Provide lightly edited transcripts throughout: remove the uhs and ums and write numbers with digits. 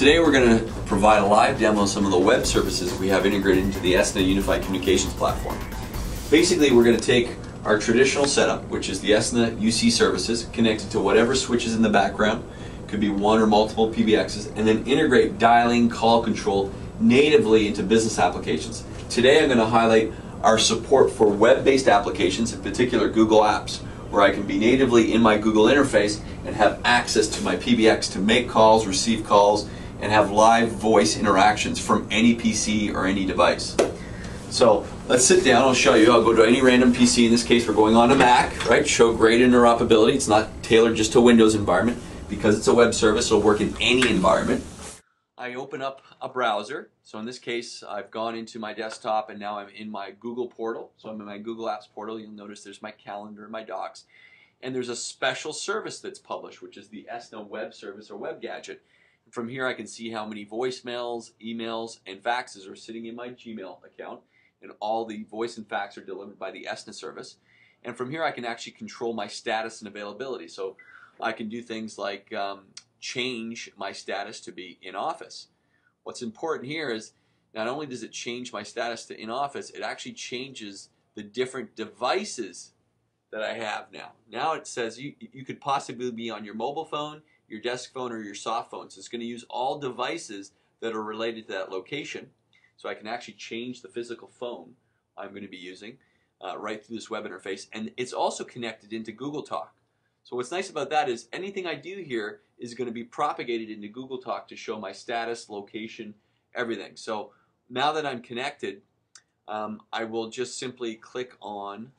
Today we're going to provide a live demo of some of the web services we have integrated into the ESNA Unified Communications Platform. Basically, we're going to take our traditional setup, which is the ESNA UC services, connected to whatever switches in the background, could be one or multiple PBXs, and then integrate dialing, call control natively into business applications. Today I'm going to highlight our support for web-based applications, in particular Google Apps, where I can be natively in my Google interface and have access to my PBX to make calls, receive calls, and have live voice interactions from any PC or any device. So let's sit down, I'll show you. I'll go to any random PC. In this case we're going on to Mac, right? Show great interoperability. It's not tailored just to a Windows environment. Because it's a web service, it'll work in any environment. I open up a browser. So in this case, I've gone into my desktop and now I'm in my Google portal. So I'm in my Google Apps portal. You'll notice there's my calendar and my docs. And there's a special service that's published, which is the ESNA web service or web gadget. From here I can see how many voicemails, emails, and faxes are sitting in my Gmail account. And all the voice and fax are delivered by the ESNA service. And from here I can actually control my status and availability. So I can do things like change my status to be in office. What's important here is not only does it change my status to in office, it actually changes the different devices that I have now. Now it says you could possibly be on your mobile phone, your desk phone, or your soft phone. So it's going to use all devices that are related to that location. So I can actually change the physical phone I'm going to be using right through this web interface. And it's also connected into Google Talk. So what's nice about that is anything I do here is going to be propagated into Google Talk to show my status, location, everything. So now that I'm connected, I will just simply click on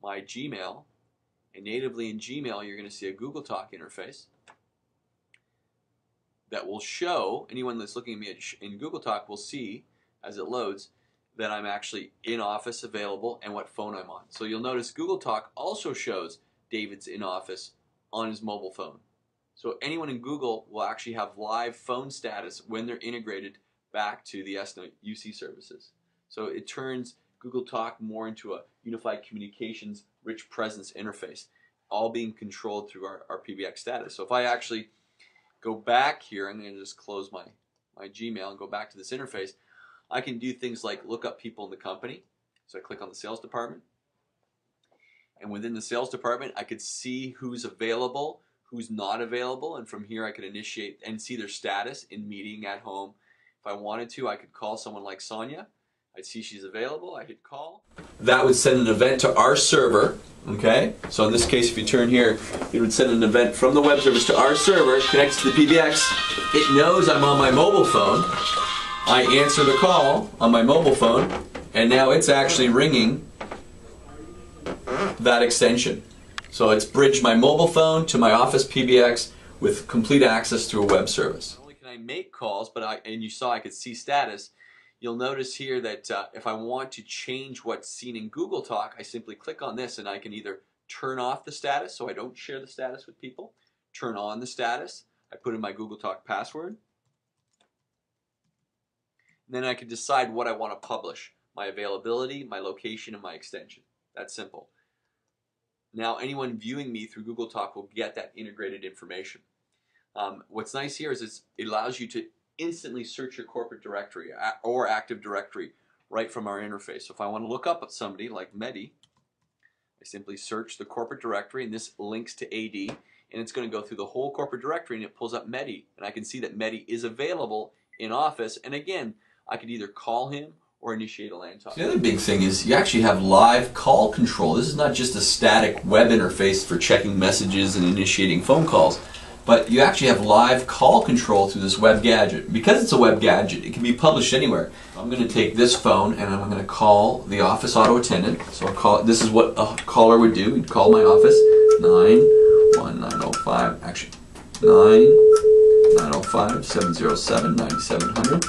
my Gmail, and natively in Gmail you're going to see a Google Talk interface that will show, anyone that's looking at me in Google Talk will see as it loads that I'm actually in office, available, and what phone I'm on. So you'll notice Google Talk also shows David's in office on his mobile phone. So anyone in Google will actually have live phone status when they're integrated back to the ESNA UC services. So it turns Google Talk more into a unified communications rich presence interface, all being controlled through our PBX status. So if I actually go back here, I'm going to just close my Gmail and go back to this interface, I can do things like look up people in the company. So I click on the sales department. And within the sales department, I could see who's available, who's not available, and from here I could initiate and see their status in meeting, at home. If I wanted to, I could call someone like Sonia. I'd see she's available, I hit call. That would send an event to our server, okay? So in this case, if you turn here, it would send an event from the web service to our server, connects to the PBX. It knows I'm on my mobile phone. I answer the call on my mobile phone, and now it's actually ringing that extension. So it's bridged my mobile phone to my office PBX with complete access through a web service. Not only can I make calls, but and you saw I could see status. You'll notice here that if I want to change what's seen in Google Talk, I simply click on this and I can either turn off the status so I don't share the status with people, turn on the status, I put in my Google Talk password, and then I can decide what I want to publish, my availability, my location, and my extension. That's simple. Now anyone viewing me through Google Talk will get that integrated information. What's nice here is it allows you to instantly search your corporate directory or Active Directory right from our interface. So if I want to look up somebody like Mehdi, I simply search the corporate directory, and this links to AD, and it's going to go through the whole corporate directory, and it pulls up Mehdi, and I can see that Mehdi is available in office, and again, I could either call him or initiate a LAN talk. The other big thing is you actually have live call control. This is not just a static web interface for checking messages and initiating phone calls, but you actually have live call control through this web gadget. Because it's a web gadget, it can be published anywhere. I'm going to take this phone and I'm going to call the office auto attendant. So I'll call, this is what a caller would do. He'd call my office, 91905, actually, 90905-707-9700.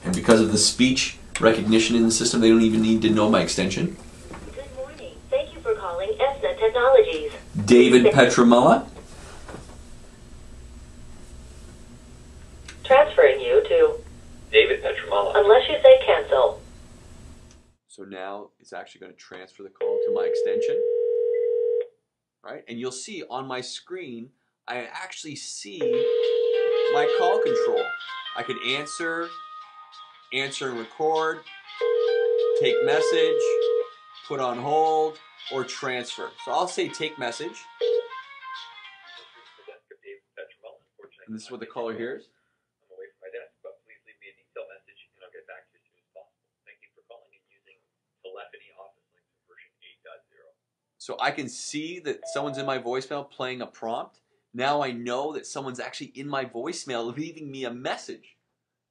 And because of the speech recognition in the system, they don't even need to know my extension. Good morning. Thank you for calling ESNA Technologies. David Petramella. Transferring you to David Petramella. unless you say cancel. So now it's actually going to transfer the call to my extension. Right? And you'll see on my screen, I actually see my call control. I could answer and record, take message, put on hold, or transfer. So I'll say take message. And this is what the caller hears. I'm away from my desk, but please leave me a detailed message and I'll get back to you as soon as possible. Thank you for calling and using telephony office links version 8.0. So I can see that someone's in my voicemail playing a prompt. Now I know that someone's actually in my voicemail leaving me a message.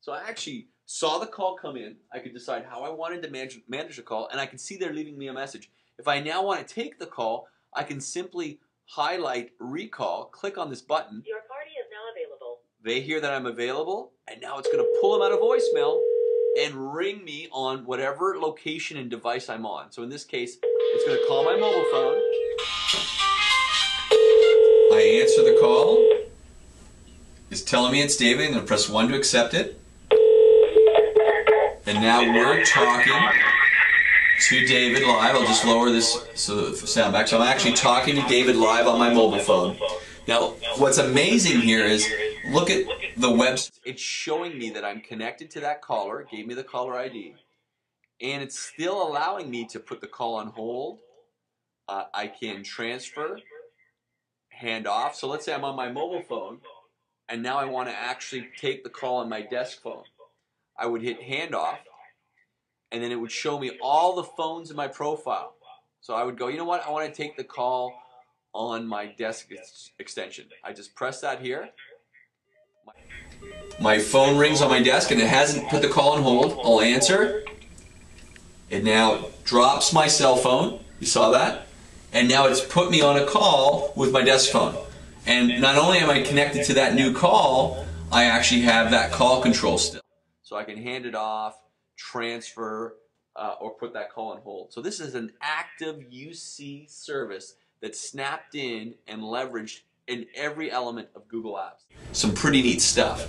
So I actually saw the call come in. I could decide how I wanted to manage the call, and I can see they're leaving me a message. If I now want to take the call, I can simply highlight recall, click on this button. Your party is now available. They hear that I'm available, and now it's going to pull them out of voicemail and ring me on whatever location and device I'm on. So in this case, it's going to call my mobile phone. I answer the call. It's telling me it's David. I'm going to press 1 to accept it. And now we're talking to David live. I'll just lower this so the sound back. So I'm actually talking to David live on my mobile phone. Now, what's amazing here is, look at the website. It's showing me that I'm connected to that caller. It gave me the caller ID. And it's still allowing me to put the call on hold. I can transfer, hand off. So let's say I'm on my mobile phone, and now I want to actually take the call on my desk phone. I would hit hand off, and then it would show me all the phones in my profile. So I would go, you know what, I want to take the call on my desk extension. I just press that here. My phone rings on my desk and it hasn't put the call on hold. I'll answer. It now drops my cell phone. You saw that? And now it's put me on a call with my desk phone. And not only am I connected to that new call, I actually have that call control still. So I can hand it off, transfer, or put that call on hold. So this is an active UC service that's snapped in and leveraged in every element of Google Apps. Some pretty neat stuff.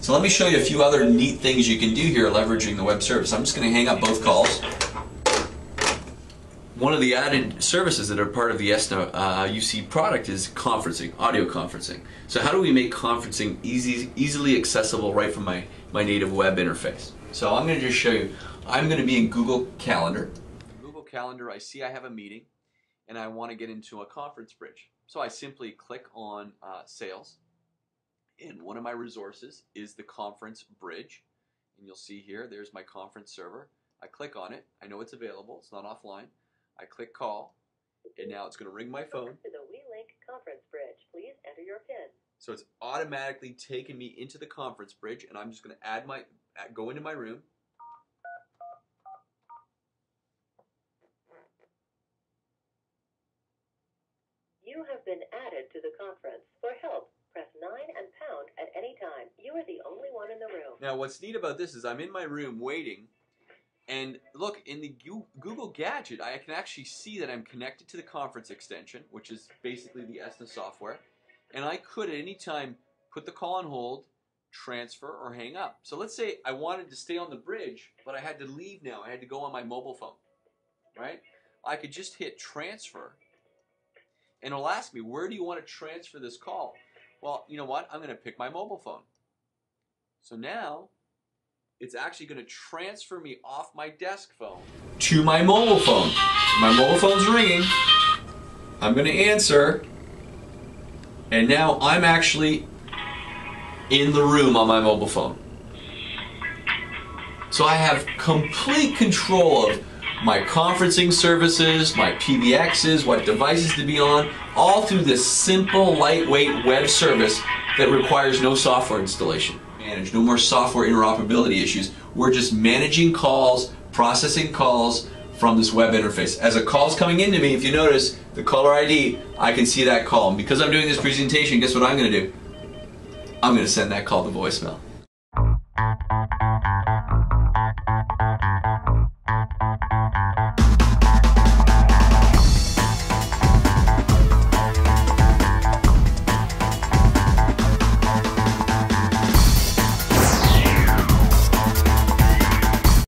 So let me show you a few other neat things you can do here leveraging the web service. I'm just going to hang up both calls. One of the added services that are part of the ESNA UC product is conferencing, audio conferencing. So how do we make conferencing easily accessible right from my native web interface? So I'm going to just show you. I'm going to be in Google Calendar. Google Calendar, I see I have a meeting and I want to get into a conference bridge. So I simply click on Sales, and one of my resources is the conference bridge. And you'll see here, there's my conference server. I click on it. I know it's available. It's not offline. I click call, and now it's going to ring my phone. To the WeLink conference bridge, please enter your PIN. So it's automatically taken me into the conference bridge, and I'm just going to go into my room. You have been added to the conference. For help, press 9 and pound at any time. You are the only one in the room. Now what's neat about this is I'm in my room waiting, and look, in the Google Gadget, I can actually see that I'm connected to the conference extension, which is basically the ESNA software, and I could at any time put the call on hold, transfer, or hang up. So let's say I wanted to stay on the bridge, but I had to leave now. I had to go on my mobile phone, right? I could just hit transfer, and it'll ask me, where do you want to transfer this call? Well, you know what? I'm going to pick my mobile phone. So now, it's actually going to transfer me off my desk phone to my mobile phone. My mobile phone's ringing. I'm going to answer. And now I'm actually in the room on my mobile phone. So I have complete control of my conferencing services, my PBXs, what devices to be on, all through this simple, lightweight web service that requires no software installation. No more software interoperability issues. We're just managing calls, processing calls from this web interface. As a call's coming into me, if you notice the caller ID, I can see that call. And because I'm doing this presentation, guess what I'm going to do? I'm going to send that call to voicemail.